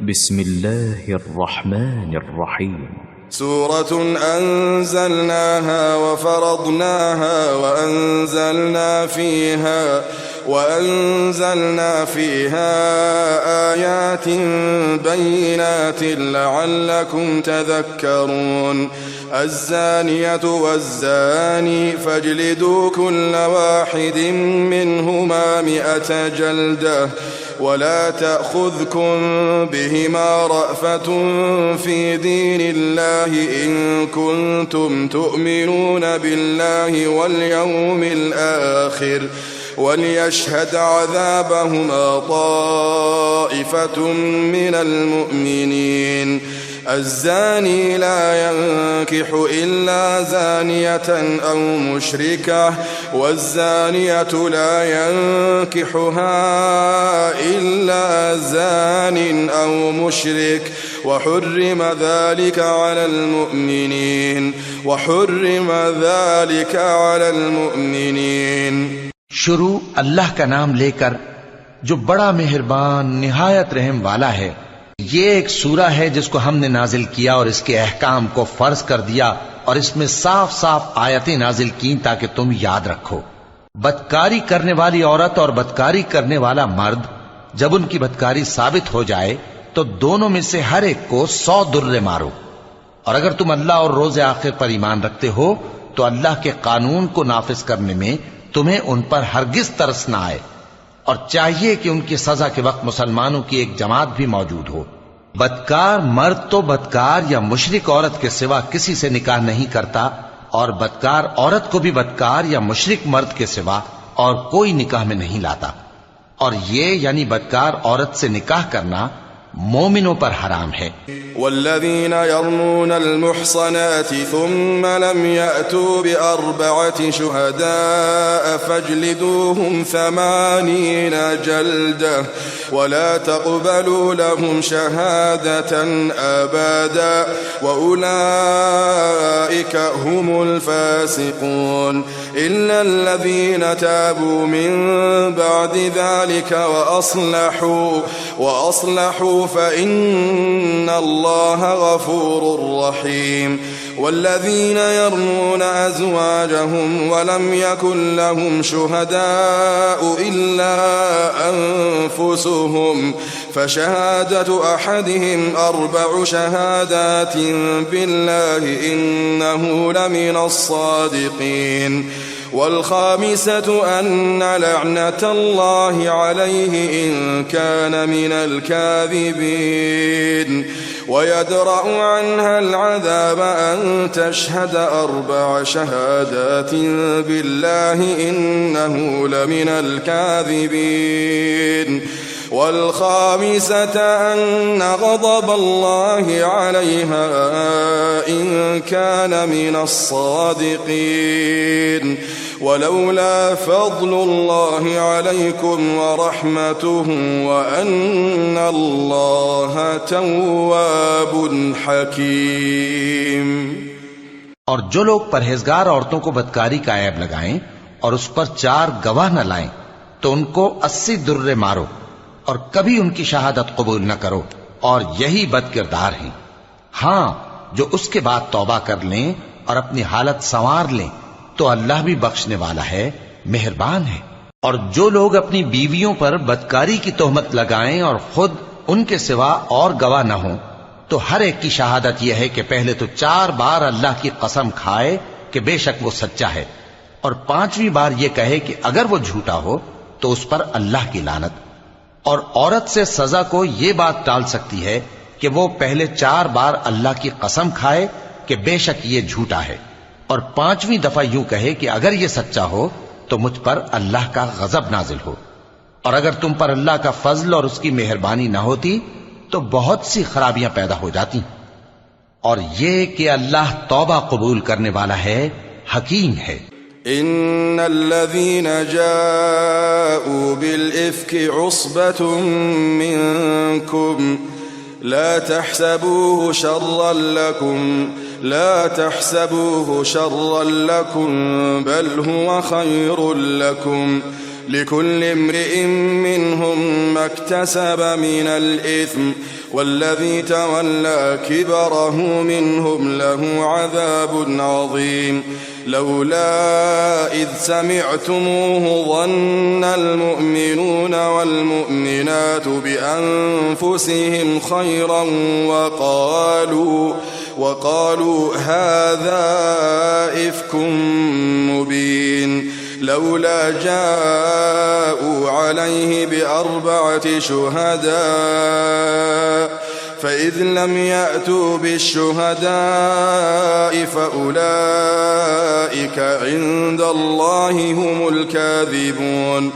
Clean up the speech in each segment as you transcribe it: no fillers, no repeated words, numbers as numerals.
بسم الله الرحمن الرحيم سورة أنزلناها وفرضناها وأنزلنا فيها آيات بينات لعلكم تذكرون. الزانية والزاني فاجلدوا كل واحد منهما 100 جلدة ولا تأخذكم بهما رأفة في دين الله إن كنتم تؤمنون بالله واليوم الآخر وليشهد عذابهما طائفة من المؤمنين. الزاني لا ينكح إلا زانية أو مشركة والزانية لا ينكحها إلا زان أو مشرك وحرم ذلك على المؤمنين शुरू अल्लाह का नाम लेकर जो बड़ा मेहरबान निहायत रहम वाला है। ये एक सूरा है जिसको हमने नाजिल किया और इसके अहकाम को फर्ज कर दिया और इसमें साफ साफ आयतें नाजिल की ताकि तुम याद रखो। बदकारी करने वाली औरत और बदकारी करने वाला मर्द जब उनकी बदकारी साबित हो जाए तो दोनों में से हर एक को 100 दुर्रे मारो। और अगर तुम अल्लाह और रोज़े आखिर पर ईमान रखते हो तो अल्लाह के कानून को नाफिज करने में तुम्हें उन पर हरगिज तरस न आए और चाहिए कि उनकी सजा के वक्त मुसलमानों की एक जमात भी मौजूद हो। बदकार मर्द तो बदकार या मुशरिक औरत के सिवा किसी से निकाह नहीं करता और बदकार औरत को भी बदकार या मुशरिक मर्द के सिवा और कोई निकाह में नहीं लाता। और ये यानी बदकार औरत से निकाह करना मोमिनों पर हराम है। वल्लज़ीन यर्मून अल-मुहसनात थुम्मा लम यअतू बिअरबअति शुहदाअ फजलिदूहुम 80 जल्दह वला तक़बलू लहुम शहादतन अबदा वउलाइका हुमुल फासिकून इल्ला अल्लज़ीन ताबू मिन बअदि ज़ालिका वअस्लहू فإن الله غفور رحيم. والذين يرمون أزواجهم ولم يكن لهم شهداء إلا أنفسهم فشهادة أحدهم 4 شهادات بالله إنه لمن الصادقين. والخامسة أن لعنة الله عليه إن كان من الكاذبين ويدرأ عنها العذاب أن تشهد 4 شهادات بالله إنه لمن الكاذبين. والخامسة أن غضب الله عليها إن كان من الصادقين. ولولا فضل الله عليكم ورحمته وأن الله تواب حكيم. और जो लोग परहेजगार औरतों को बदकारी का ऐब लगाएं और उस पर 4 गवाह न लाएं तो उनको 80 दुर्रे मारो और कभी उनकी शहादत कबूल न करो और यही बदकिरदार हैं। हां, जो उसके बाद तौबा कर लें और अपनी हालत संवार लें तो अल्लाह भी बख्शने वाला है, मेहरबान है। और जो लोग अपनी बीवियों पर बदकारी की तोहमत लगाएं और खुद उनके सिवा और गवाह न हो तो हर एक की शहादत यह है कि पहले तो 4 बार अल्लाह की कसम खाए कि बेशक वो सच्चा है और 5वीं बार ये कहे कि अगर वो झूठा हो तो उस पर अल्लाह की लानत। और औरत से सजा को ये बात टाल सकती है कि वो पहले 4 बार अल्लाह की कसम खाए कि बेशक ये झूठा है और 5वीं दफा यूं कहे कि अगर ये सच्चा हो तो मुझ पर अल्लाह का गजब नाजिल हो। और अगर तुम पर अल्लाह का फजल और उसकी मेहरबानी ना होती तो बहुत सी खराबियां पैदा हो जाती। और ये कि अल्लाह तौबा कबूल करने वाला है, हकीम है। इन्नल्लज़ीन जाऊ बिल-इफ्कि उस्बतुम मिनकुम ला तहसबूहु शर्रन लकुम बल हुवा खैरुन लकुम لكل امرئ منهم ما اكتسب من الإثم والذي تولى كبره منهم له عذاب عظيم لولا إذ سمعتموه ظن المؤمنون والمؤمنات بأنفسهم خيرا وقالوا هذا إفك مبين لولا جاءوا عليه ب4 شهداء فإذ لم يأتوا بالشهداء فأولئك عند الله هم الكاذبون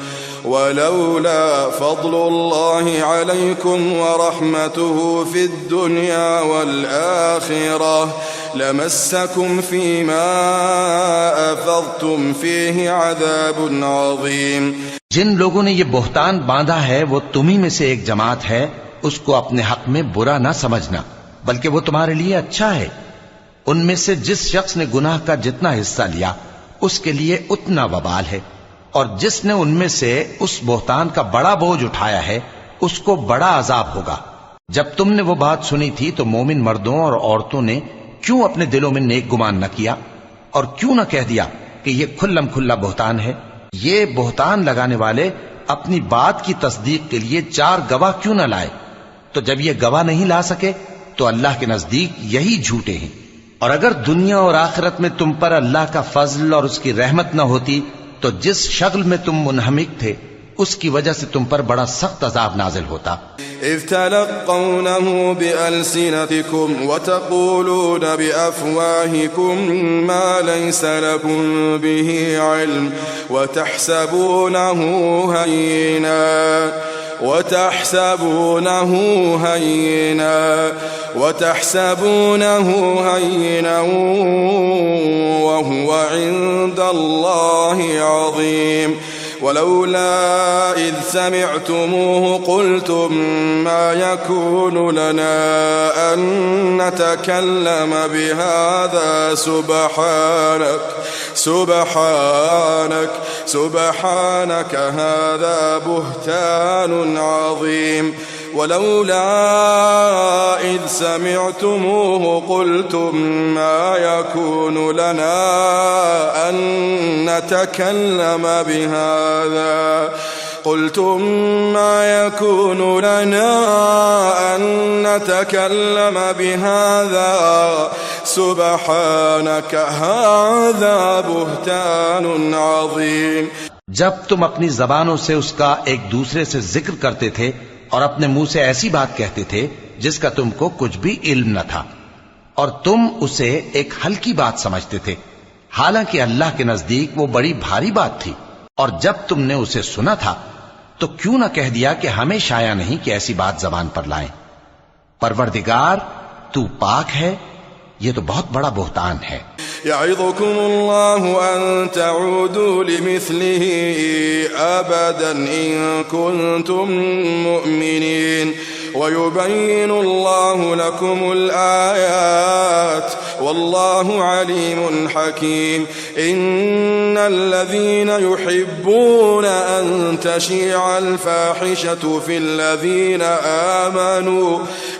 ولولا فضل الله عليكم ورحمته في الدنيا والآخرة لمسكم فيما أفضتم فيه عذاب عظيم। जिन लोगों ने ये बोहतान बांधा है वो तुम्ही में से एक जमात है, उसको अपने हक में बुरा ना समझना, बल्कि वो तुम्हारे लिए अच्छा है। उनमें से जिस शख्स ने गुनाह का जितना हिस्सा लिया उसके लिए उतना वबाल है, और जिसने उनमें से उस बोहतान का बड़ा बोझ उठाया है उसको बड़ा अजाब होगा। जब तुमने वो बात सुनी थी तो मोमिन मर्दों और औरतों ने क्यों अपने दिलों में नेक गुमान न किया और क्यों न कह दिया कि ये खुल्लम खुल्ला बोहतान है। ये बोहतान लगाने वाले अपनी बात की तस्दीक के लिए 4 गवाह क्यों न लाए? तो जब ये गवाह नहीं ला सके तो अल्लाह के नजदीक यही झूठे हैं। और अगर दुनिया और आखिरत में तुम पर अल्लाह का फजल और उसकी रहमत न होती तो जिस शगल में तुम मुनहमिक थे उसकी वजह से तुम पर बड़ा सख्त अजाब नाजिल होता। إذ تلقونه بألسنتكم وتقولون بأفواهكم ما ليس لكم به علم وتحسبونه هينا وهو عند الله عظيم ولولا إذ سمعتموه قلتم ما يكون لنا أن نتكلم بهذا سبحانك هذا بهتان عظيم ولولا إذ سمعتموه قلتم ما يكون لنا أن نتكلم بهذا سبحانك هذا بهتان عظيم। जब तुम अपनी जबानों से उसका एक दूसरे से जिक्र करते थे और अपने मुंह से ऐसी बात कहते थे जिसका तुमको कुछ भी इल्म न था, और तुम उसे एक हल्की बात समझते थे, हालांकि अल्लाह के नजदीक वो बड़ी भारी बात थी। और जब तुमने उसे सुना था तो क्यों न कह दिया कि हमें शाया नहीं कि ऐसी बात जबान पर लाएं। परवरदिगार तू पाक है, ये तो बहुत बड़ा बोहतान है। यअज़ुकुमुल्लाहु अन तऊदू लिमिस्लिही अबदन इन कुंतुम मुअमिनीन वयुबय्यिनुल्लाहु लकुमुल आयात वल्लाहु अलीमुन हकीम। इन्नल्लज़ीना युहिब्बूना अन तशीअल फाहिशतु फिल्लज़ीना आमनू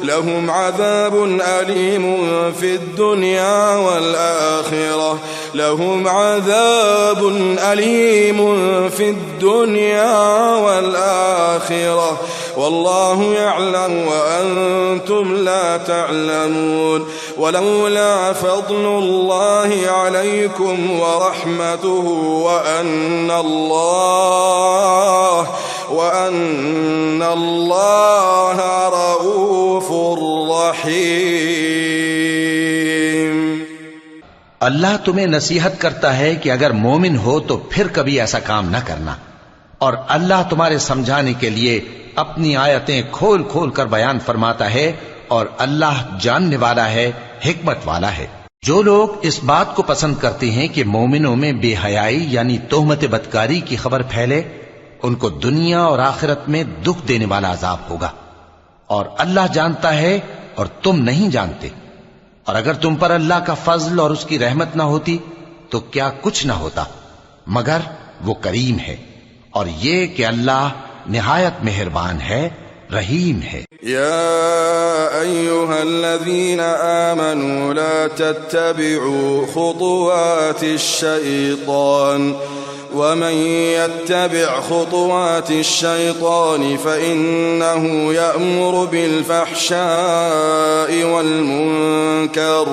लहुम अज़ाबुन अलीमुन फिद दुनिया वल आखिरह लहुम अज़ाबुन अलीमुन फिद दुनिया वल आखिरह वल्लाहु यअलम व अंतुम ला तअलमून। वलौला फज़लुल्लाहि अलैकुम व रहमतुहु व अन्नल्लाह रऊफुर रहीम। अल्लाह तुम्हें नसीहत करता है कि अगर मोमिन हो तो फिर कभी ऐसा काम न करना, और अल्लाह तुम्हारे समझाने के लिए अपनी आयतें खोल खोल कर बयान फरमाता है, और अल्लाह जानने वाला है, हिकमत वाला है। जो लोग इस बात को पसंद करते हैं कि मोमिनों में बेहयाई यानी तोहमत बदकारी की खबर फैले, उनको दुनिया और आखिरत में दुख देने वाला अजाब होगा, और अल्लाह जानता है और तुम नहीं जानते। और अगर तुम पर अल्लाह का फजल और उसकी रहमत ना होती तो क्या कुछ ना होता, मगर वो करीम है और ये कि अल्लाह निहायत मेहरबान है, रहीम है। या अय्युहल्लज़ीना आमनू ला तत्तबिउ खुतुवातिश-शैतान वमन यत्तबि' खुतुवातिश-शैतान फ़इन्नहु यअमुरु बिल-फ़हशाइ वल-मुनकर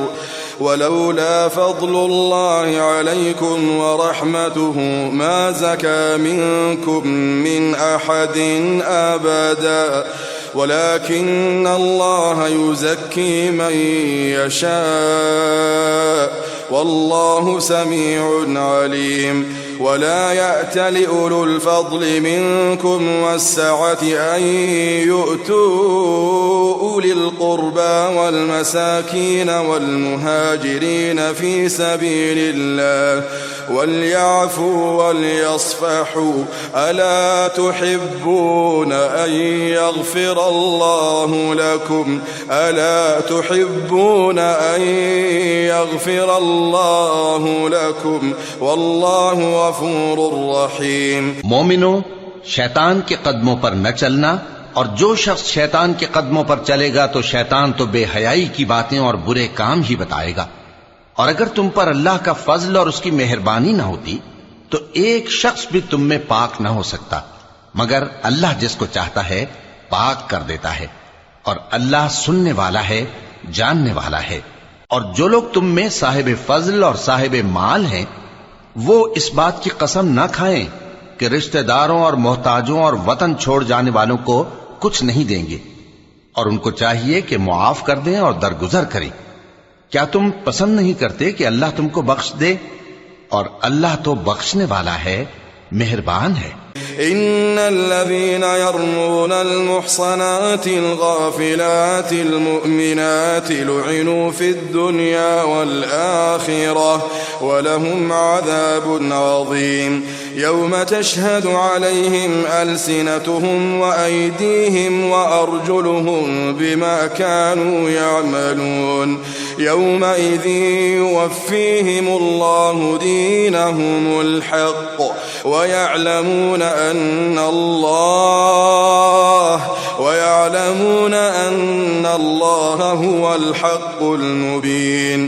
वलौला फ़ज़्लुल्लाहि अलैकुम वरहमतुहु मा ज़का मिनकुम मिन अहदिन अबदा वलाकिन्न अल्लाह युज़क्की मन यशा वल्लाहु समीउन अलीम। वला यअतलि उलुल फ़ज़्लि मिनकुम वस्सअति अन यु'तू उलिल क़ुर्बा वल मसाकीन वल मुहाजिरीन फ़ी सबीलिल्लाह वलयअफ़ू वलयस्फ़हू अला तुहिब्बून अन यग़फ़िरल्लाहु लकुम अला तुहिब्बून अन यग़फ़िरल्लाहु लकुम वल्लाहु गफ़ूरुर रहीम। मोमिनो, शैतान के कदमों पर न चलना, और जो शख्स शैतान के कदमों पर चलेगा तो शैतान तो बेहयाई की बातें और बुरे काम ही बताएगा। और अगर तुम पर अल्लाह का फजल और उसकी मेहरबानी न होती तो एक शख्स भी तुम में पाक न हो सकता, मगर अल्लाह जिसको चाहता है पाक कर देता है, और अल्लाह सुनने वाला है, जानने वाला है। और जो लोग तुम में साहिब फजल और साहिब माल हैं, वो इस बात की कसम न खाएं कि रिश्तेदारों और मोहताजों और वतन छोड़ जाने वालों को कुछ नहीं देंगे, और उनको चाहिए कि मुआफ कर दें और दरगुजर करें। क्या तुम पसंद नहीं करते कि अल्लाह तुमको बख्श दे? और अल्लाह तो बख्शने वाला है, मेहरबान है। इन्नल्लज़ीना यर्मूनल मुहसनातिल गाफिलातिल मुमिनाति लुइनु फिद्दुनिया वल आखिरह वलहुम अज़ाबुन अज़ीम यौम तशहदु अलैहिम अलसिनतुहुम व अयदीहिम व अर्जुलुहुम बिमा कानू यअमलून यौमइज़िन युवफ़्फ़ीहिमुल्लाहु दीनहुमुल हक़्क़ व यअलमून अन्न अल्लाह हुवल हक़्क़ुल मुबीन।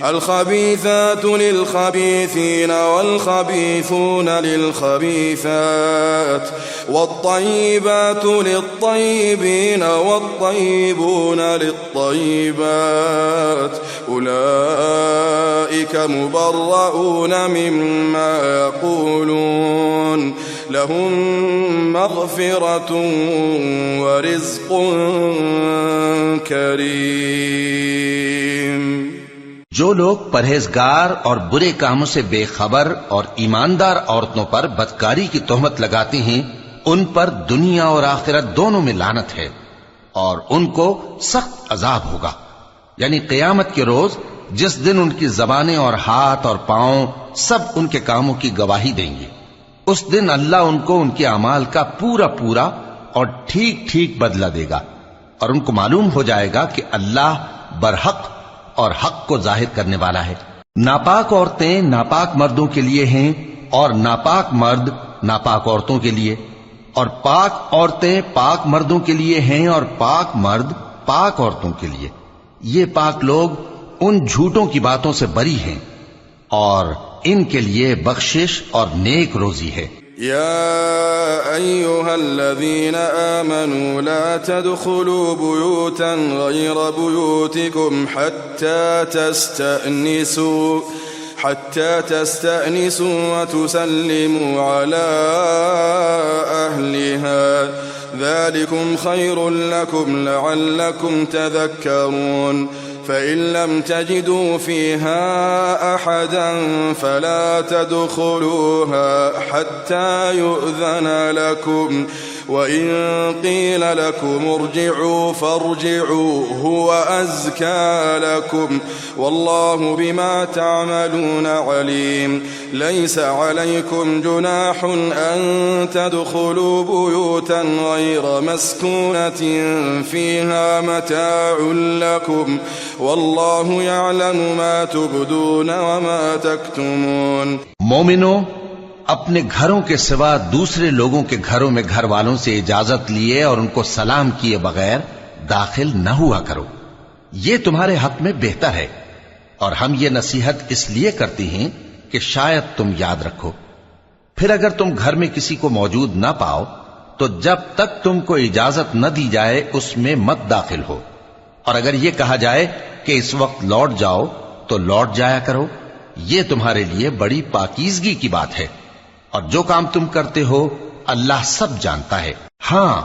الخبيثات للخبيثين والخبيثون للخبيثات والطيبات للطيبين والطيبون للطيبات أولئك مبرؤون مما يقولون لهم مغفرة ورزق كريم। जो लोग परहेजगार और बुरे कामों से बेखबर और ईमानदार औरतों पर बदकारी की तोहमत लगाते हैं, उन पर दुनिया और आखिरत दोनों में लानत है, और उनको सख्त अजाब होगा, यानी क़यामत के रोज, जिस दिन उनकी जबानें और हाथ और पांव सब उनके कामों की गवाही देंगे। उस दिन अल्लाह उनको उनके अमाल का पूरा पूरा और ठीक ठीक बदला देगा, और उनको मालूम हो जाएगा कि अल्लाह बरहक और हक को जाहिर करने वाला है। नापाक औरतें नापाक मर्दों के लिए हैं, और नापाक मर्द नापाक औरतों के लिए, और पाक औरतें पाक मर्दों के लिए हैं, और पाक मर्द पाक औरतों के लिए। ये पाक लोग उन झूठों की बातों से बरी हैं, और इनके लिए बख्शिश और नेक रोजी है। या अय्युहल्लज़ीना आमनू ला तदखुलू बुयूतन गैर बुयूतिकुम हत्ता तस्तअनिसू व तुसल्लिमू अला अहलिहा ज़ालिकुम खैरुन लकुम लअल्लकुम तज़क्करून। فإن لم تجدوا فيها أحدا فلا تدخلوها حتى يؤذن لكم وإن قيل لكم ارجعوا فارجعوا هو أزكى لكم والله بما تعملون عليم. ليس عليكم جناح أن تدخلوا بيوتا غير مسكونة فيها متاع لكم والله يعلم ما تبدون وما تكتمون. मोमिनो, अपने घरों के सिवा दूसरे लोगों के घरों में घर वालों से इजाजत लिए और उनको सलाम किए बगैर दाखिल न हुआ करो। ये तुम्हारे हक में बेहतर है। और हम ये नसीहत इसलिए करते हैं कि शायद तुम याद रखो। फिर अगर तुम घर में किसी को मौजूद ना पाओ तो जब तक तुमको इजाजत न दी जाए उसमें मत दाखिल हो। और अगर यह कहा जाए कि इस वक्त लौट जाओ तो लौट जाया करो। यह तुम्हारे लिए बड़ी पाकीज़गी की बात है। और जो काम तुम करते हो अल्लाह सब जानता है। हां,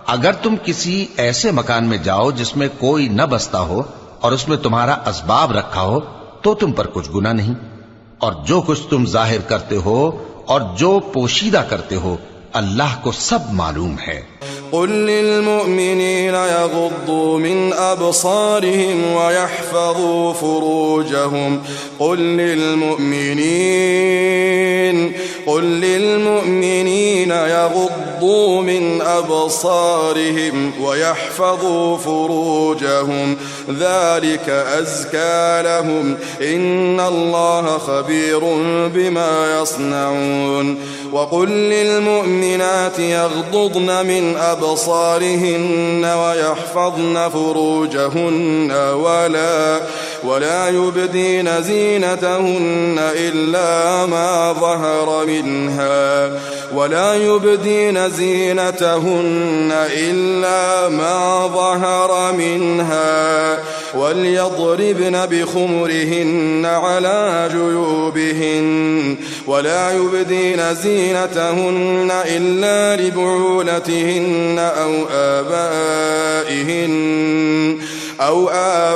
अगर तुम किसी ऐसे मकान में जाओ जिसमें कोई न बसता हो और उसमें तुम्हारा असबाब रखा हो तो तुम पर कुछ गुनाह नहीं। और जो कुछ तुम जाहिर करते हो और जो पोशीदा करते हो अल्लाह को सब मालूम है। कुल लिलमुमिनीन यगुद्दू मिन अबसारिहिम व यहफ़ज़ू फ़ुरूजहुम कुल लिलमुमिनीन यगुद्दू मिन अबसारिहिम व यहफ़ज़ू फ़ुरूजहुम ज़ालिक अज़का लहुम इन्नल्लाह ख़बीरुन बिमा यस्नऊन वक़ुल लिलमुमिनाति यग़्ضुضन मिन अबसारिहिन्न वयहफ़ज़न फ़ुरूजहुन्न वला युबदीन ज़ीनतहुन्न इल्ला मा ज़हर मिन्हा वलयضربن بخمرهن على جيوبهن ولا يبدين زينتهن إلا لبعولتهن أو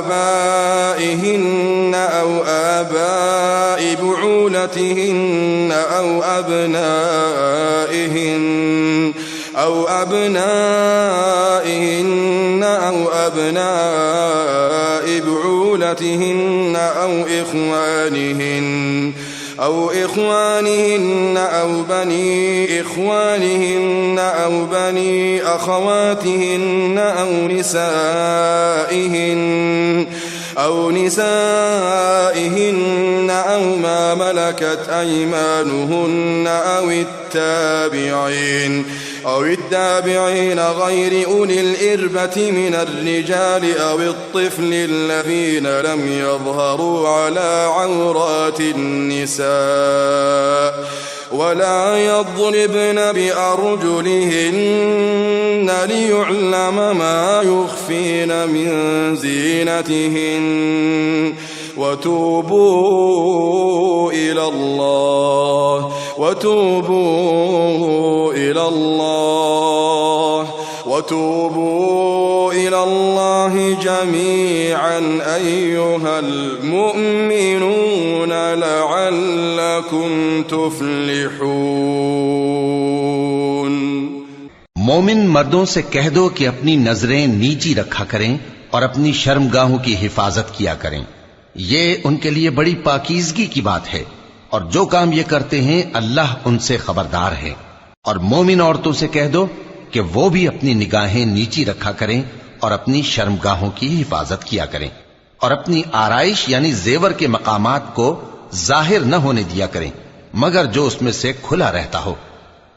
آبائهن أو آباء بعولتهن أو أبنائهن أو أبناء بعولتهن أو إخوانهن أو بني إخوانهن أو بني أخواتهن أو نسائهن أو ما ملكت أيمانهن أو التابعين غير أولي الإربة من الرجال أو الطفل الذين لم يظهروا على عورات النساء ولا يضربن بأرجلهن ليعلم ما يخفين من زينتهن وتوبوا إلى الله جميعا أيها المؤمنون لعلكم تفلحون। मोमिन मर्दों से कह दो कि अपनी नजरें नीची रखा करें और अपनी शर्मगाहों की हिफाजत किया करें। ये उनके लिए बड़ी पाकीज़गी की बात है। और जो काम ये करते हैं अल्लाह उनसे खबरदार है। और मोमिन औरतों से कह दो कि वो भी अपनी निगाहें नीची रखा करें और अपनी शर्मगाहों की हिफाजत किया करें और अपनी आराइश यानी जेवर के मकामात को जाहिर न होने दिया करें मगर जो उसमें से खुला रहता हो।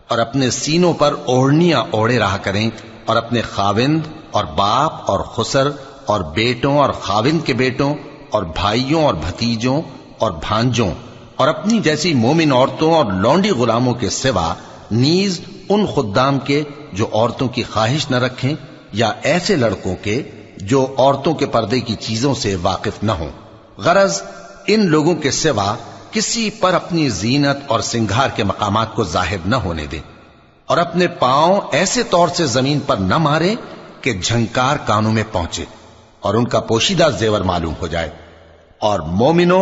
और अपने सीनों पर ओढ़नियां ओढ़े रहा करें और अपने खाविंद और बाप और खुसर और बेटों और खाविंद के बेटों और भाइयों और भतीजों और भांजों और अपनी जैसी मोमिन औरतों और लौंडी गुलामों के सिवा नीज उन खुद्दाम के जो औरतों की ख्वाहिश न रखें या ऐसे लड़कों के जो औरतों के पर्दे की चीजों से वाकिफ न हो। गरज इन लोगों के सिवा किसी पर अपनी जीनत और सिंगार के मकामात को जाहिर न होने दें और अपने पांव ऐसे तौर से जमीन पर न मारे कि झंकार कानों में पहुंचे और उनका पोशीदा जेवर मालूम हो जाए। और मोमिनो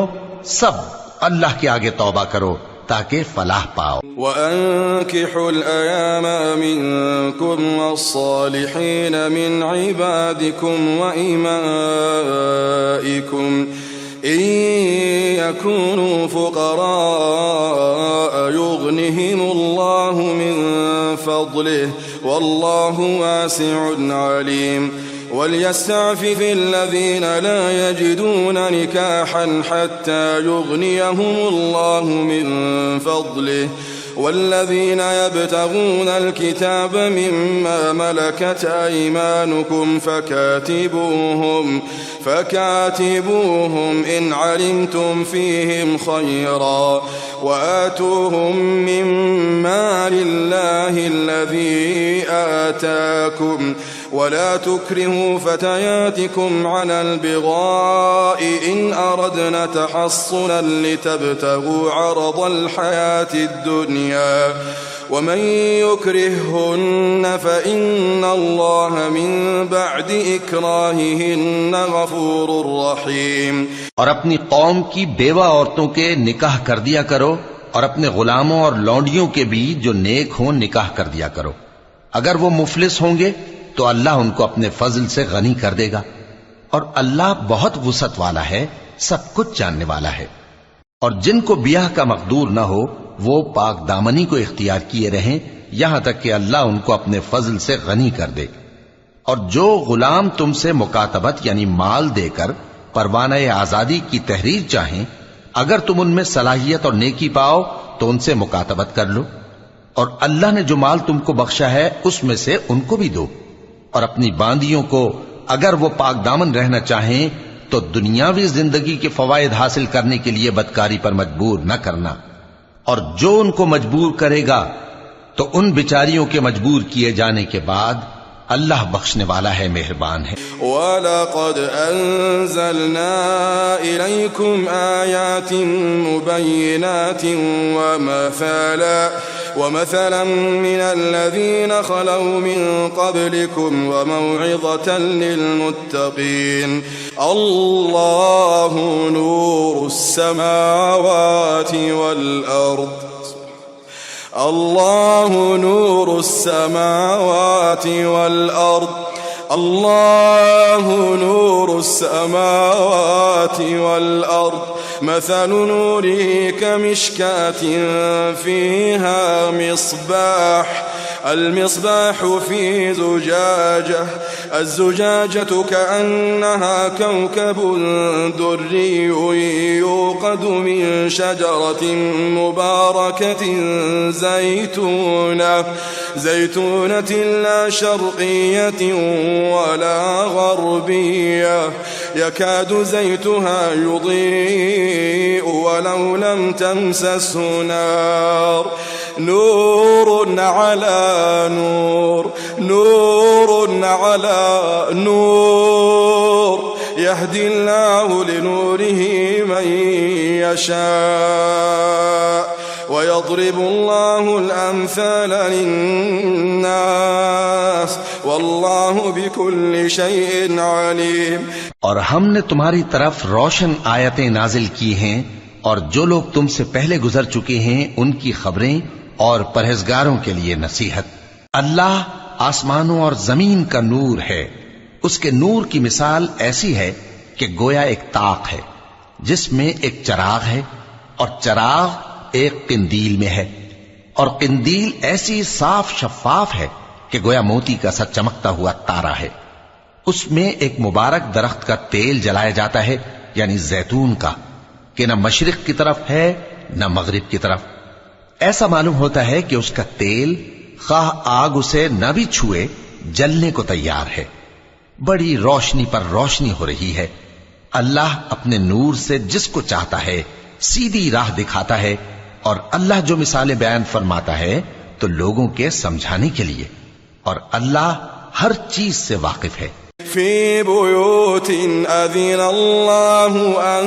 सब अल्लाह के आगे तौबा करो ताकि फलाह पाओ। वअन्किहुल अयामा मिनकुम वस्सालिहीन मिन इबादिकुम व इमाइकुम इन यकूनु फुक़रा युग़निहिमुल्लाहु मिन फ़ज़लिहि वल्लाहु वासिउन अलीम। वलियस्तअफ़िफ़ الذين لا يجدون نكاحا حتى يغنيهم الله من فضله والذين يبتغون الكتاب مما ملكت أيمانكم فكاتبوهم إن علمتم فيهم خيرا وآتوهم مما لله الذي آتاكم ولا تكرهوا فتياتكم على البغاء إن أردنا تحصنا لتبتغوا عرض الحياة الدنيا ومن يكرههن فإن الله من بعد إكراههن غفور रहीम। और अपनी कौम की बेवा औरतों के निकाह कर दिया करो और अपने गुलामों और लौंडियों के भी जो नेक हों निकाह कर दिया करो। अगर वो मुफलिस होंगे तो अल्लाह उनको अपने फजल से गनी कर देगा और अल्लाह बहुत वुसअत वाला है, सब कुछ जानने वाला है। और जिनको ब्याह का मकदूर न हो वो पाक दामनी को इख्तियार किए रहें यहां तक कि अल्लाह उनको अपने फजल से गनी कर दे। और जो गुलाम तुमसे मुकातबत यानी माल देकर परवाना आजादी की तहरीर चाहें, अगर तुम उनमें सलाहियत और नेकी पाओ तो उनसे मुकातबत कर लो और अल्लाह ने जो माल तुमको बख्शा है उसमें से उनको भी दो। और अपनी बांदियों को अगर वो पाक दामन रहना चाहें तो दुनियावी जिंदगी के फवायद हासिल करने के लिए बदकारी पर मजबूर न करना। और जो उनको मजबूर करेगा तो उन बिचारियों के मजबूर किए जाने के बाद अल्लाह बख्शने वाला है, मेहरबान है। वलक़द अंज़लना इलैकुम आयातिन मुबय्यिनातिन वमथलन मिनल्लज़ीना खलौ मिन क़ब्लिकुम वमौइज़तन लिलमुत्तक़ीन। अल्लाहु नूरुस समावाति वल अर्द الله نور السماوات والأرض الله نور السماوات والأرض مثل نوره كمشكاة فيها مصباح المصباح في زجاجة الزجاجة كأنها كوكب دري يوقد من شجرة مباركة زيتونة لا شرقية ولا غربية يكاد زيتها يضيء ولو لم تمسسه نار نور على نور نور على نور يهدي الله لنوره من يشاء ويضرب الله الأمثال للناس والله بكل شيء عليم। और हमने तुम्हारी तरफ रोशन आयतें नाजिल की हैं और जो लोग तुमसे पहले गुजर चुके हैं उनकी खबरें और परहेजगारों के लिए नसीहत। अल्लाह आसमानों और जमीन का नूर है। उसके नूर की मिसाल ऐसी है कि गोया एक ताक है जिसमें एक चराग है और चराग एक किंदील में है और किंदील ऐसी साफ शफाफ है कि गोया मोती का सा चमकता हुआ तारा है। उसमें एक मुबारक दरख्त का तेल जलाया जाता है यानी जैतून का, कि न मशरिक की तरफ है न मगरिब की तरफ। ऐसा मालूम होता है कि उसका तेल खाह आग उसे न भी छुए जलने को तैयार है। बड़ी रोशनी पर रोशनी हो रही है। अल्लाह अपने नूर से जिसको चाहता है सीधी राह दिखाता है और अल्लाह जो मिसालें बयान फरमाता है तो लोगों के समझाने के लिए, और अल्लाह हर चीज से वाकिफ है। في بيوت أذن الله أن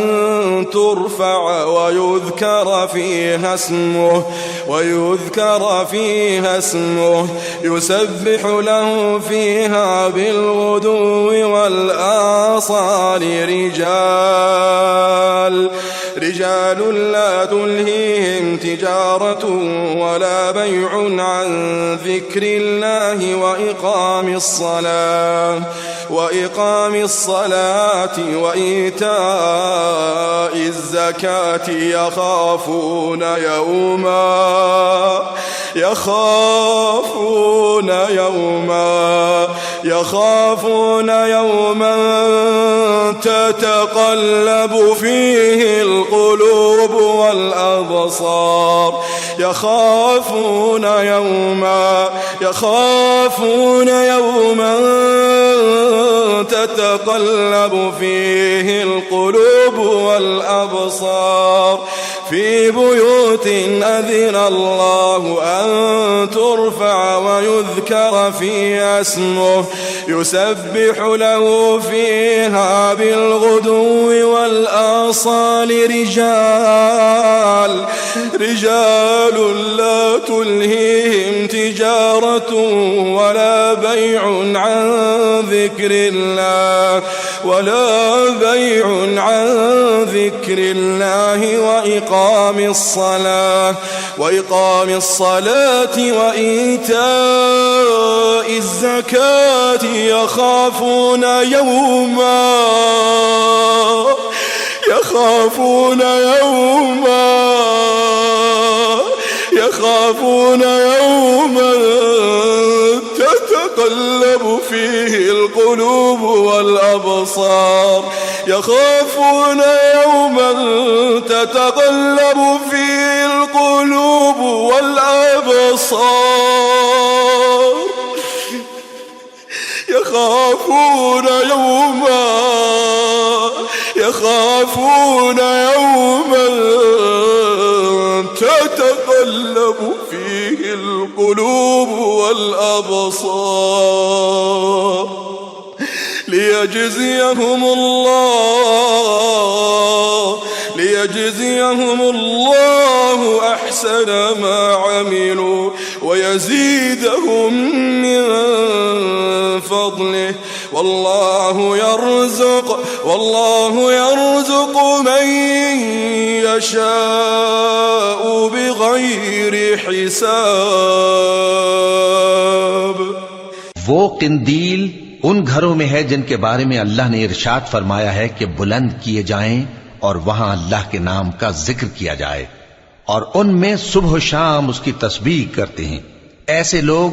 ترفع ويذكر فيها اسمه يسبح له فيها بالغدو والآصال رجال لا تلهيهم تجارة ولا بيع عن ذكر الله وإقام الصلاة وإيتاء الزكاة يخافون يوما تتقلب فيه القلوب والأبصار يخافون يوما تتقلب فيه القلوب والأبصار في بيوت أذن الله أن ترفع ويذكر فيها اسمه يسبح له فيها بالغدو والآصال رجال لا تلهيهم تجارة ولا بيع عن ذكر الله وإقام الصلاة وإيتاء الزكاة يخافون يوما تتقلب فيه القلوب والأبصار يخافون يوما تتقلب فيه القلوب والأبصار يخافون يوما تتقلب فيه القلوب والأبصار ليجزيهم الله أحسن ما عملوا ويزيدهم من فضله والله يرزق من يشاء بغير حساب. वो किंदील उन घरों में है जिनके बारे में अल्लाह ने इरशाद फरमाया है कि बुलंद किए जाएं और वहां अल्लाह के नाम का जिक्र किया जाए और उनमें सुबह शाम उसकी तस्बीह करते हैं. ऐसे लोग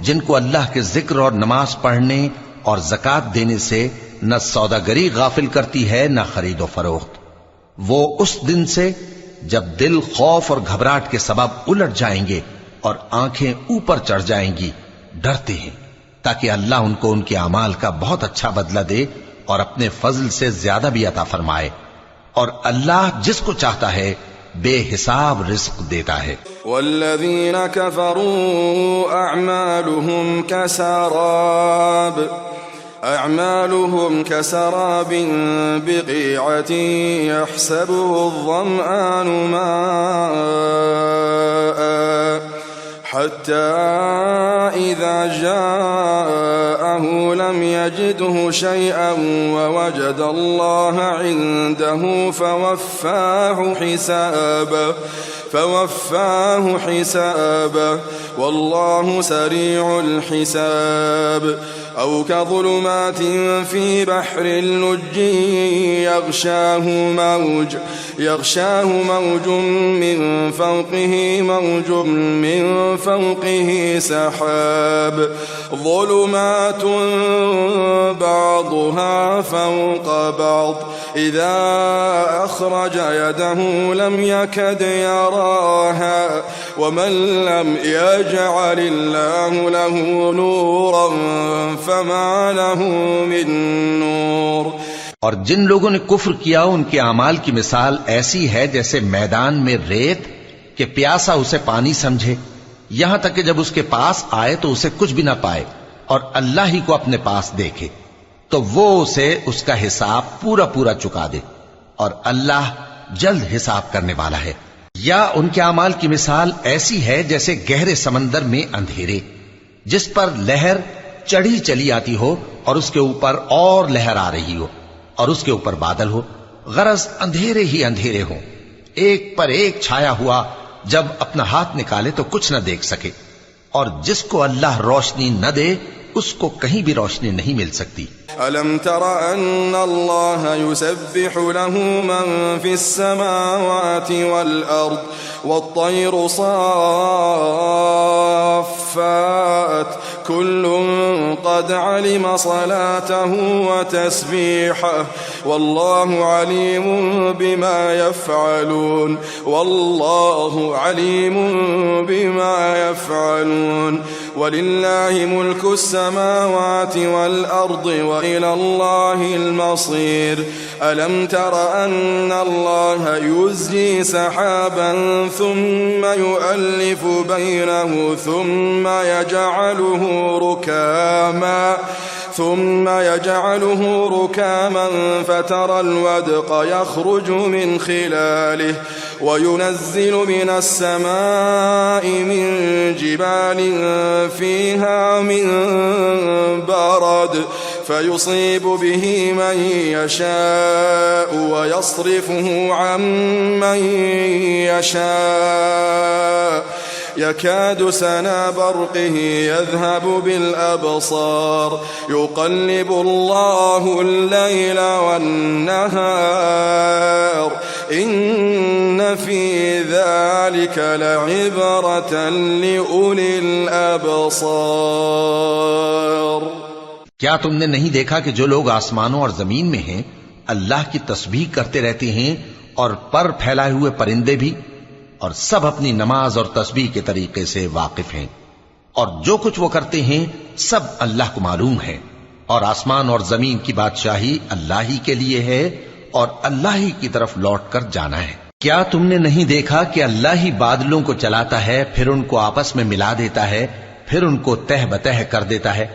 जिनको अल्लाह के जिक्र और नमाज पढ़ने और ज़कात देने से न सौदागरी गाफिल करती है न खरीदो फरोख्त. वो उस दिन से जब दिल खौफ और घबराहट के सबब उलट जाएंगे और आंखें ऊपर चढ़ जाएंगी डरते हैं ताकि अल्लाह उनको उनके अमाल का बहुत अच्छा बदला दे और अपने फजल से ज्यादा भी अता फरमाए. और अल्लाह जिसको चाहता है बेहिसाब रिस्क देता है. वल्लज़ीन कफ़रू أعمالهم كسراب بقيعة يحسبه الظمآن ماء حتى إذا جاءه لم يجده شيئا ووجد الله عنده فوفاه حسابه والله سريع الحساب. أو كظلمات في بحر اللج يغشاه موج من فوقه سحاب ظلمات بعضها فوق بعض إذا أخرج يده لم يكد يراها ومن لم يجعل الله له نورا فما له من نور. और जिन लोगों ने कुफ्र किया उनके अमाल की मिसाल ऐसी है जैसे मैदान में रेत के प्यासा उसे पानी समझे, यहां तक कि जब उसके पास आए तो उसे कुछ भी ना पाए और अल्लाह ही को अपने पास देखे तो वो उसे उसका हिसाब पूरा पूरा चुका दे और अल्लाह जल्द हिसाब करने वाला है. या उनके अमाल की मिसाल ऐसी है जैसे गहरे समंदर में अंधेरे जिस पर लहर चढ़ी चली आती हो और उसके ऊपर और लहर आ रही हो और उसके ऊपर बादल हो, गरज अंधेरे ही अंधेरे हो, एक पर एक छाया हुआ, जब अपना हाथ निकाले तो कुछ न देख सके. और जिसको अल्लाह रोशनी न दे उसको कहीं भी रोशनी नहीं मिल सकती. ألم تر أن الله يسبح له من في السماوات والأرض والطير صافات كل قد علم صلاته وتسبيحه والله عليم بما يفعلون والله عليم بما يفعلون ولله ملك السماوات والأرض وإلى الله المصير ألم تر أن الله يزجي سحابا ثم يؤلف بينه ثم يجعله ركاما فترى الودق يخرج من خلاله وينزل من السماء من جبال فيها من برد فيصيب به من يشاء ويصرفه عن من يشاء يكاد سنا برقه يذهب بالأبصار يقلب الله الليل والنهار إن في ذلك لعبرة لأولي الأبصار। क्या तुमने नहीं देखा कि जो लोग आसमानों और जमीन में हैं अल्लाह की तस्बीह करते रहते हैं और पर फैलाए हुए परिंदे भी, और सब अपनी नमाज और तस्बीह के तरीके से वाकिफ हैं, और जो कुछ वो करते हैं सब अल्लाह को मालूम है, और आसमान और जमीन की बादशाही अल्लाह ही के लिए है और अल्लाह ही की तरफ लौटकर जाना है। क्या तुमने नहीं देखा कि अल्लाह ही बादलों को चलाता है, फिर उनको आपस में मिला देता है, फिर उनको तह बतह कर देता है,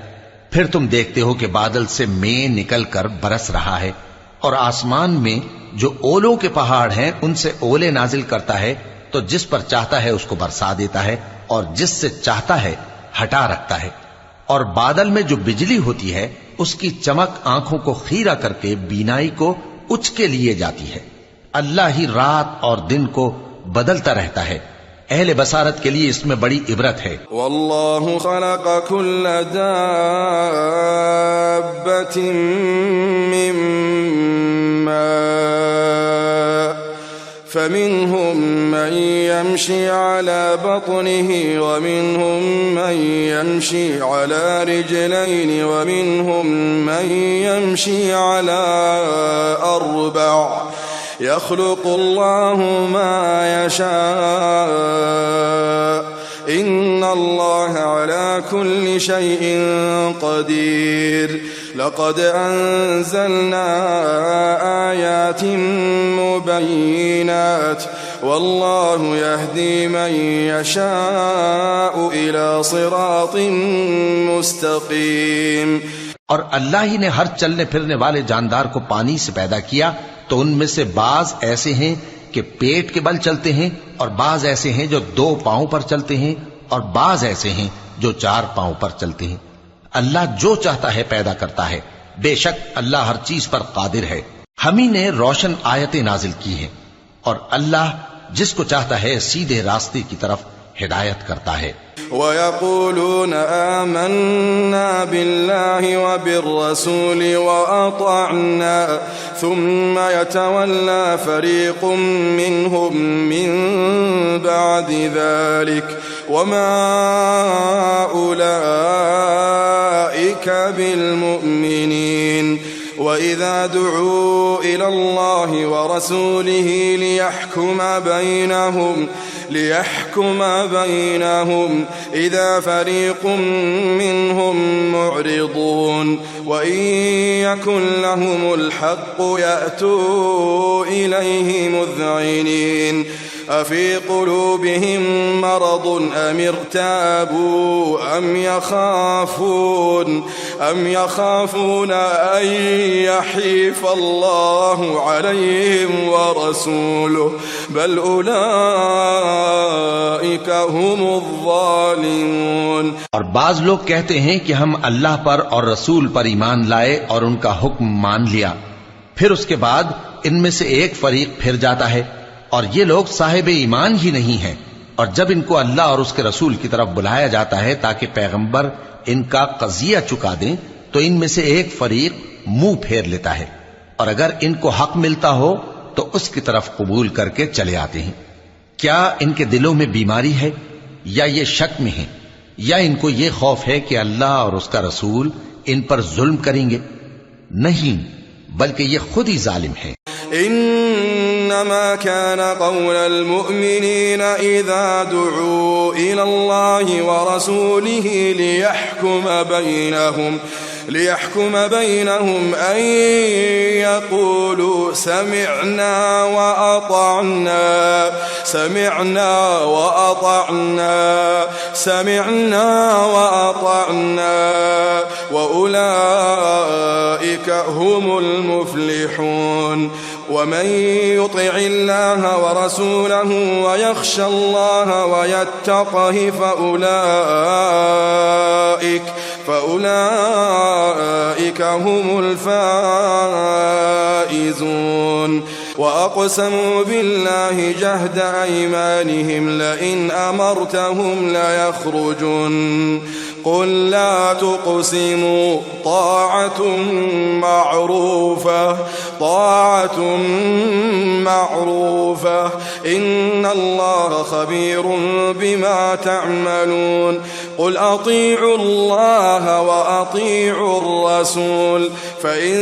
फिर तुम देखते हो कि बादल से मेंह निकल कर बरस रहा है, और आसमान में जो ओलों के पहाड़ हैं उनसे ओले नाजिल करता है, तो जिस पर चाहता है उसको बरसा देता है और जिससे चाहता है हटा रखता है। और बादल में जो बिजली होती है उसकी चमक आंखों को खीरा करके बीनाई को उचके लिए जाती है। अल्लाह ही रात और दिन को बदलता रहता है। अहले बसारत के लिए इसमें बड़ी इबरत है। वल्लाहु खलक़ कुल्ल दाब्बतिन मिन मा فمنهم من يمشي على بطنه ومنهم من يمشي على رجلين ومنهم من يمشي على أربع يخلق الله ما يشاء إن الله على كل شيء قدير لقد أنزلنا آيات مبينات والله يهدي من يشاء إلى صراط مستقيم। और अल्लाह ही ने हर चलने फिरने वाले जानदार को पानी से पैदा किया, तो उनमें से बाज ऐसे हैं कि पेट के बल चलते हैं, और बाज ऐसे हैं जो 2 पांव पर चलते हैं, और बाज ऐसे हैं जो 4 पांव पर चलते हैं। अल्लाह जो चाहता है पैदा करता है, बेशक अल्लाह हर चीज पर कादिर है। हम ही ने रोशन आयतें नाजिल की हैं, और अल्लाह जिसको चाहता है सीधे रास्ते की तरफ हिदायत करता है। वयक़ूलून आमन्ना बिल्लाहि व बिर्रसूलि व अतअना थुम्मा यतवल्ला फरीक़ुम मिनहुम मिन बअदि ज़ालिक वमा उलाइका बिलमुमिनीन وإذا دعوا إلى الله ورسوله ليحكم بينهم إذا فريق منهم معرضون وإن يكن لهم الحق يأتوا إليه مذعنين أفي قلوبهم مرض أم ارتابوا أم يخافون أن يحيف الله عليهم ورسوله بل أولئك هم الظالمون। और बाज लोग कहते हैं कि हम अल्लाह पर और रसूल पर ईमान लाए और उनका हुक्म मान लिया, फिर उसके बाद इनमें से एक फरीक फिर जाता है, और ये लोग साहिब ईमान ही नहीं हैं। और जब इनको अल्लाह और उसके रसूल की तरफ बुलाया जाता है ताकि पैगंबर इनका कजिया चुका दें, तो इनमें से एक फरीक मुंह फेर लेता है, और अगर इनको हक मिलता हो तो उसकी तरफ कबूल करके चले आते हैं। क्या इनके दिलों में बीमारी है, या ये शक में है, या इनको ये खौफ है कि अल्लाह और उसका रसूल इन पर जुल्म करेंगे? नहीं, बल्कि ये खुद ही जालिम है। इन्नमा काना क़ौलल मुअ्मिनीना इज़ा दुऊ इलल्लाहि व रसूलिही लियहकुम बैनहुम अन यक़ूलू समिअना व अतअना व उलाइका हुमुल मुफ्लिहून। वमन युतिइल्लाह व रसूलहु व यख्शल्लाह व यत्तक़हि फउलाइका हुमुल फाइज़ून। वअक़समू बिल्लाहि जहद अयमानिहिम लइन अमरतहुम लयख़रुजुन क़ुल ला तुक़सिमू ताअतुम मअरूफ़ा इन्नल्लाह ख़बीरुम बिमा तअमलून। क़ुल अतीअू अल्लाह व अतीअू अर्रसूल फ़इन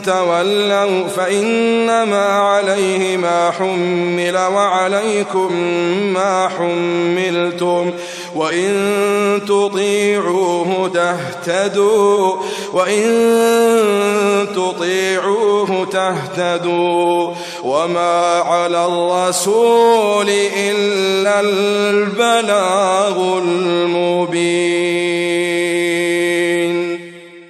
तवल्लव फ़इन्नमा अलैहि मा हुम्मिल व अलैकुम मा हुम्मिलतुम वइन तुतीऊहु तहतदू वमा अलर रसूल इल्लल बलागुल मुबीन।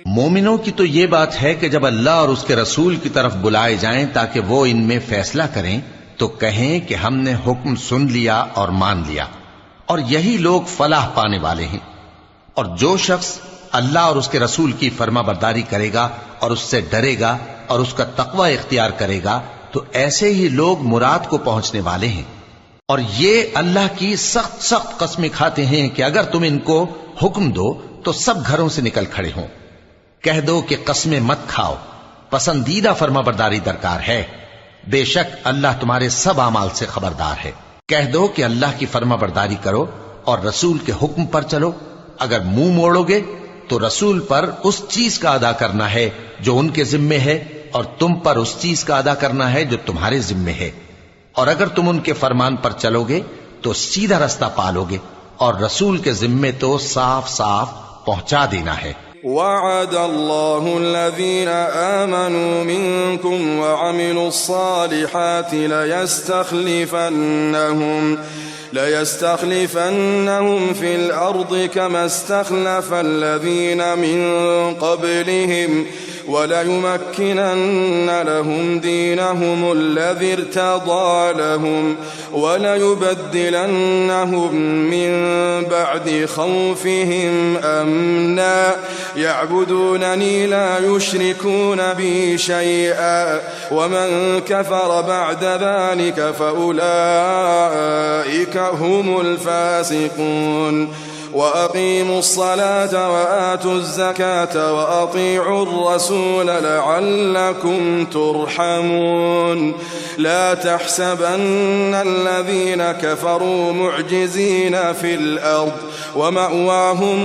मोमिनों की तो ये बात है कि जब अल्लाह और उसके रसूल की तरफ बुलाए जाएं ताकि वो इनमें फैसला करें, तो कहें कि हमने हुक्म सुन लिया और मान लिया, और यही लोग फलाह पाने वाले हैं। और जो शख्स अल्लाह और उसके रसूल की फर्माबरदारी करेगा और उससे डरेगा और उसका तकवा इख्तियार करेगा, तो ऐसे ही लोग मुराद को पहुंचने वाले हैं। और ये अल्लाह की सख्त सख्त कस्में खाते हैं कि अगर तुम इनको हुक्म दो तो सब घरों से निकल खड़े हों। कह दो कि कस्में मत खाओ, पसंदीदा फर्माबरदारी दरकार है। बेशक अल्लाह तुम्हारे सब अमाल से खबरदार है। कह दो कि अल्लाह की फर्माबरदारी करो और रसूल के हुक्म पर चलो। अगर मुंह मोड़ोगे तो रसूल पर उस चीज का अदा करना है जो उनके जिम्मे है, और तुम पर उस चीज का अदा करना है जो तुम्हारे जिम्मे है। और अगर तुम उनके फरमान पर चलोगे तो सीधा रास्ता पालोगे, और रसूल के जिम्मे तो साफ साफ पहुंचा देना है। वअदल्लाहु अल्लज़ीना आमनू मिनकुम वअमिलुस्सालिहाति लयस्तखलिफन्नहुम फिल अर्दि कमा इस्तखलफल्लज़ीना मिन क़ब्लिहिम वलयुमक्किनन्न लहुम दीनहुम الذي ارتضى لهم وليبدلنهم من بعد خوفهم أمنا يعبدونني لا يشركون بي شيئا ومن كفر بعد ذلك فأولئك هم الفاسقون وأقيموا الصلاة وآتوا الزكاة وأطيعوا الرسول لعلكم ترحمون لا تحسبن الذين كفروا معجزين في الأرض ومأواهم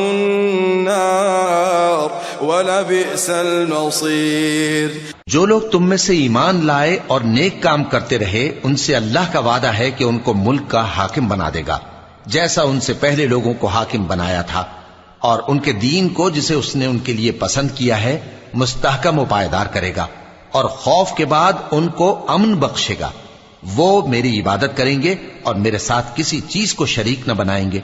النار ولبئس المصير। जो लोग तुम में से ईमान लाए और नेक काम करते रहे, उनसे अल्लाह का वादा है कि उनको मुल्क का हाकिम बना देगा, जैसा उनसे पहले लोगों को हाकिम बनाया था, और उनके दीन को जिसे उसने उनके लिए पसंद किया है मुस्तहकम व पायदार करेगा, और खौफ के बाद उनको अमन बख्शेगा। वो मेरी इबादत करेंगे और मेरे साथ किसी चीज को शरीक न बनाएंगे,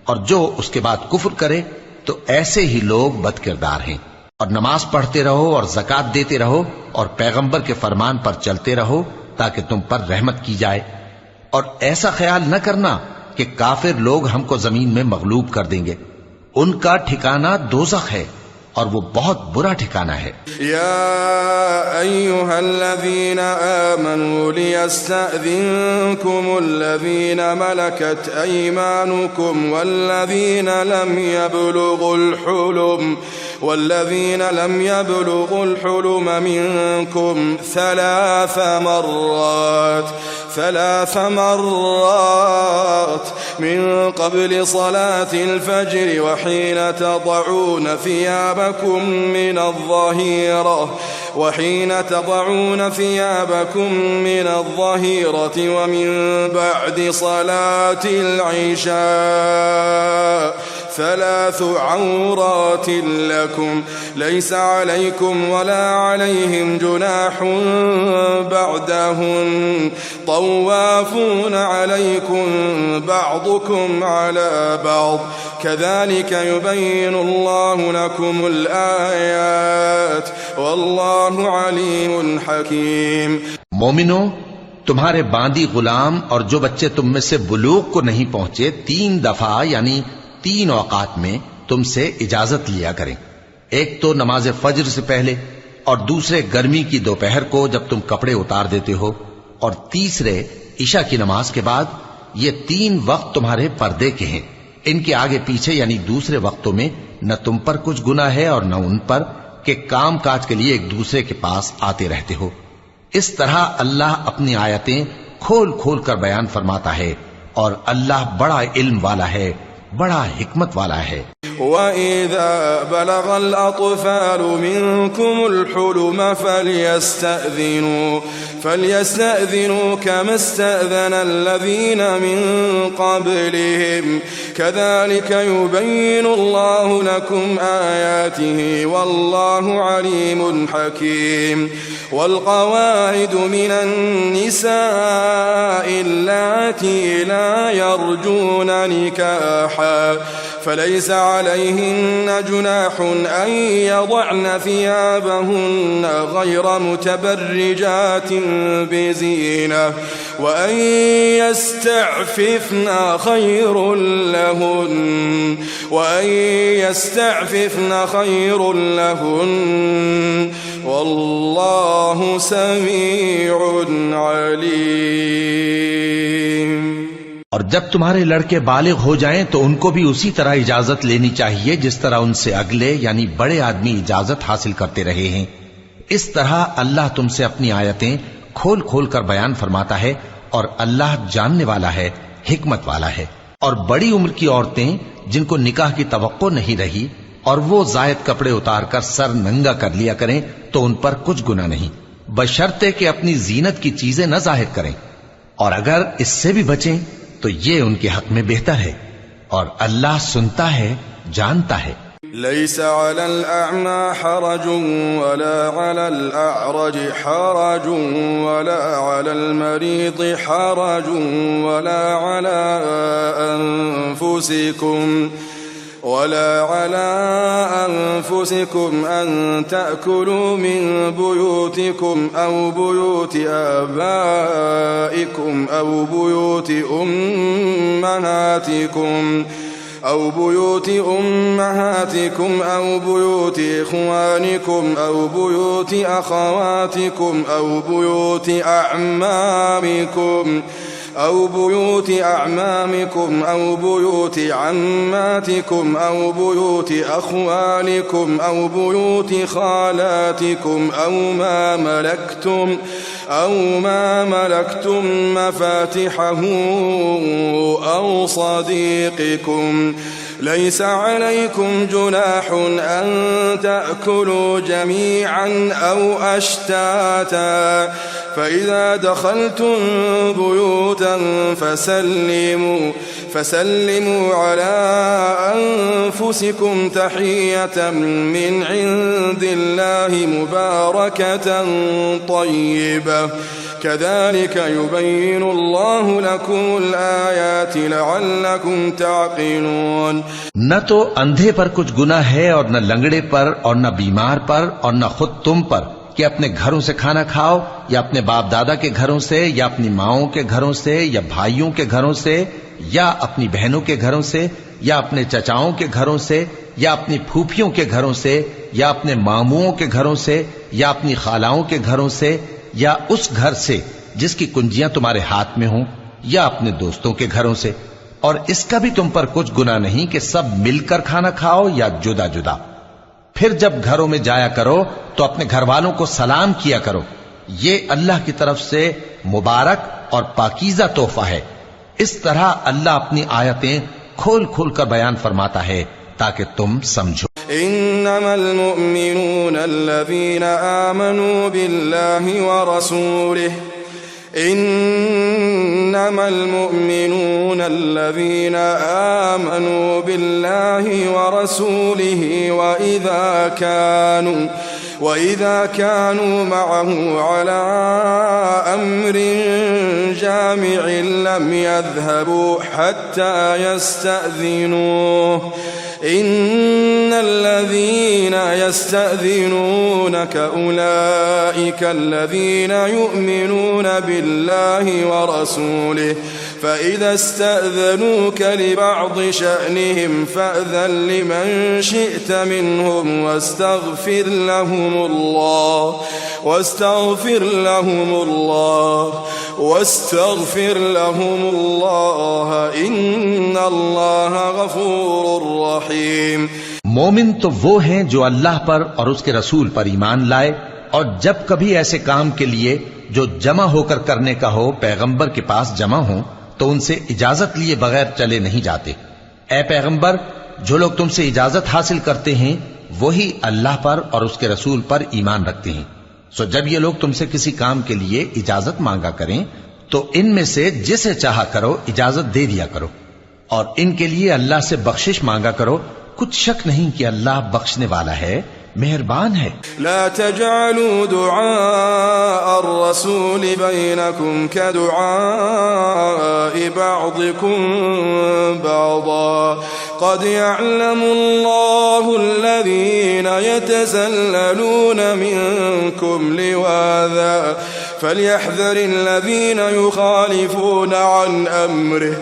और जो उसके बाद कुफ्र करे तो ऐसे ही लोग बदकिरदार हैं। और नमाज पढ़ते रहो और ज़कात देते रहो और पैगंबर के फरमान पर चलते रहो ताकि तुम पर रहमत की जाए। और ऐसा ख्याल न करना कि काफिर लोग हमको जमीन में मगलूब कर देंगे। उनका ठिकाना दोज़ख है और वो बहुत बुरा ठिकाना है। या अय्युहल्लज़ीना आमनू लियस्तअज़िनकुमुल्लज़ीना मलकत अयमानुकुम والذين لم يبلغوا الحلم منكم 3 مرات من قبل صلاة الفجر وحين تضعون ثيابكم من الظهيرة ومن بعد صلاة العشاء 3 عورات لكم ليس عليكم ولا عليهم جناح بعدهن طوافون عليكم بعضكم على بعض كذلك يبين الله لكم الآيات والله عليم حكيم। मोमिनो, तुम्हारे बांदी गुलाम और जो बच्चे तुम में से बुलूग को नहीं पहुंचे 3 दफा यानी 3 औकात में तुमसे इजाजत लिया करें। एक तो नमाज फज्र से पहले, और दूसरे गर्मी की दोपहर को जब तुम कपड़े उतार देते हो, और तीसरे ईशा की नमाज के बाद। ये 3 वक्त तुम्हारे पर्दे के हैं। इनके आगे पीछे यानी दूसरे वक्तों में न तुम पर कुछ गुनाह है और न उन पर कि काम काज के लिए एक दूसरे के पास आते रहते हो। इस तरह अल्लाह अपनी आयतें खोल खोल कर बयान फरमाता है और अल्लाह बड़ा इल्म वाला है, बड़ा हिकमत वाला है। وَإِذَا بَلَغَ الْأَطْفَالُ مِنكُمُ الْحُلُمَ فَلْيَسْتَأْذِنُوا كَمَا اسْتَأْذَنَ الَّذِينَ مِن قَبْلِهِمْ كَذَلِكَ يُبَيِّنُ اللَّهُ لَكُمْ آيَاتِهِ وَاللَّهُ عَلِيمٌ حَكِيمٌ والقواعد من النساء اللاتي لا يرجون نكاحا فليس عليهن جناح أن يضعن ثيابهن غير متبرجات بزينة وأن يستعففن خير لهن والله سميع عليم। और जब तुम्हारे लड़के बालिग हो जाएं तो उनको भी उसी तरह इजाजत लेनी चाहिए जिस तरह उनसे अगले यानी बड़े आदमी इजाजत हासिल करते रहे हैं। इस तरह अल्लाह तुमसे अपनी आयतें खोल खोल कर बयान फरमाता है और अल्लाह जानने वाला है, हिकमत वाला है। और बड़ी उम्र की औरतें जिनको निकाह की तवक्को नहीं रही और वो जायद कपड़े उतारकर सर नंगा कर लिया करें तो उन पर कुछ गुनाह नहीं, बशर्ते कि अपनी जीनत की चीजें न जाहिर करें। और अगर इससे भी बचें तो ये उनके हक में बेहतर है और अल्लाह सुनता है, जानता है। ليس على الأعمى حرج ولا على الأعرج حرج ولا على المريض حرج ولا على أنفسكم أن تأكلوا من بيوتكم أو بيوت آبائكم أو بيوت أمهاتكم أو بيوت إخوانكم أو بيوت أخواتكم أو بيوت أعمامكم أو بيوت عماتكم أو بيوت أخوالكم أو بيوت خالاتكم أو ما ملكتم مفاتحه أو صديقكم ليس عليكم جناح أن تأكلوا جميعا أو أشتاتا فإذا دخلتم بيوتا فسلموا على أنفسكم تحية من عند الله مباركة طيبة كذلك يبين الله لكم الآيات لعلكم تعقلون। न तो अंधे पर कुछ गुनाह है और न लंगड़े पर और न बीमार पर और न खुद तुम पर कि अपने घरों से खाना खाओ या अपने बाप दादा के घरों से या अपनी माओं के घरों से या भाइयों के घरों से या अपनी बहनों के घरों से या अपने चचाओं के घरों से या अपनी फूफियों के घरों से या अपने मामुओं के घरों से या अपनी खालाओं के घरों से या उस घर से जिसकी कुंजियां तुम्हारे हाथ में हों या अपने दोस्तों के घरों से। और इसका भी तुम पर कुछ गुनाह नहीं कि सब मिलकर खाना खाओ या जुदा जुदा। फिर जब घरों में जाया करो तो अपने घर वालों को सलाम किया करो। ये अल्लाह की तरफ से मुबारक और पाकीज़ा तोहफा है। इस तरह अल्लाह अपनी आयतें खोल खोल कर बयान फरमाता है ताकि तुम समझो। इन्नमल मुअमिनून अल्लज़ीना आमनू बिल्लाहि व रसूलिहि इन्नमल मुअमिनून अल्लज़ीना आमनू बिल्लाहि व रसूलिहि وإذا كانوا معه على أمر جامع لم يذهبوا حتى يستأذنوه إن الذين يستأذنونك أولئك الذين يؤمنون بالله ورسوله فإذا استأذنوك لبعض شأنهم فأذن لمن شئت منهم واستغفر لهم الله إن الله غفور رحيم। मोमिन तो वो हैं जो अल्लाह पर और उसके रसूल पर ईमान लाए और जब कभी ऐसे काम के लिए जो जमा होकर करने का हो पैगंबर के पास जमा हो तो उनसे इजाजत लिए बगैर चले नहीं जाते। ऐ पैगंबर, जो लोग तुमसे इजाजत हासिल करते हैं वही अल्लाह पर और उसके रसूल पर ईमान रखते हैं। सो जब ये लोग तुमसे किसी काम के लिए इजाजत मांगा करें तो इनमें से जिसे चाहा करो इजाजत दे दिया करो और इनके लिए अल्लाह से बख्शिश मांगा करो। कुछ शक नहीं कि अल्लाह बख्शने वाला है, मेहरबान है। ला तजअलू दुआ अर्रसूल बैनकुम कदुआइ बअदिकुम बअदा क़द यअलमुल्लाहु अल्लज़ीना यतज़ल्ललूना मिनकुम लिवाज़ा فليحذر الذين يخالفون عن أمره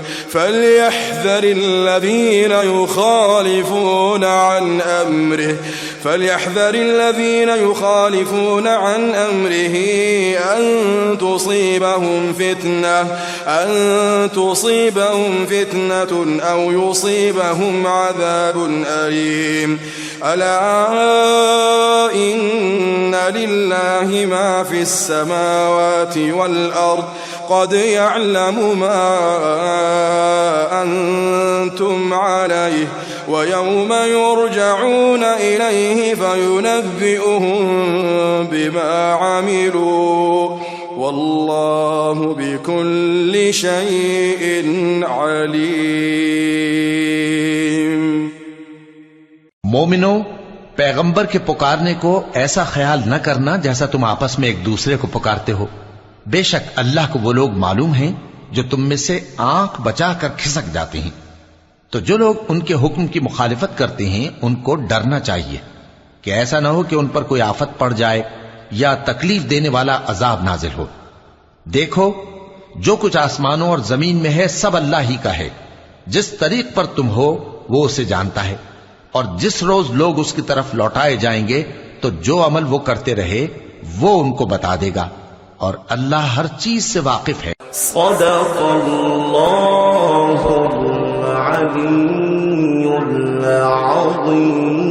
فليحذر الذين يخالفون عن أمره أن تصيبهم فتنة أو يصيبهم عذاب أليم ألا إن لله ما في السماوات والأرض قد يعلم ما أنتم عليه ويوم يرجعون إليه فينبئهم بما عملوا والله بكل شيء عليم। मोमिनो, पैगंबर के पुकारने को ऐसा ख्याल न करना जैसा तुम आपस में एक दूसरे को पुकारते हो। बेशक अल्लाह को वो लोग मालूम हैं जो तुम में से आंख बचाकर खिसक जाते हैं। तो जो लोग उनके हुक्म की मुखालिफत करते हैं उनको डरना चाहिए कि ऐसा न हो कि उन पर कोई आफत पड़ जाए या तकलीफ देने वाला अजाब नाजिल हो। देखो, जो कुछ आसमानों और जमीन में है सब अल्लाह ही का है। जिस तरीक पर तुम हो वो उसे जानता है और जिस रोज लोग उसकी तरफ लौटाए जाएंगे तो जो अमल वो करते रहे वो उनको बता देगा और अल्लाह हर चीज से वाकिफ है। सदक़ल्लाहुल अलीयुल अज़ीम।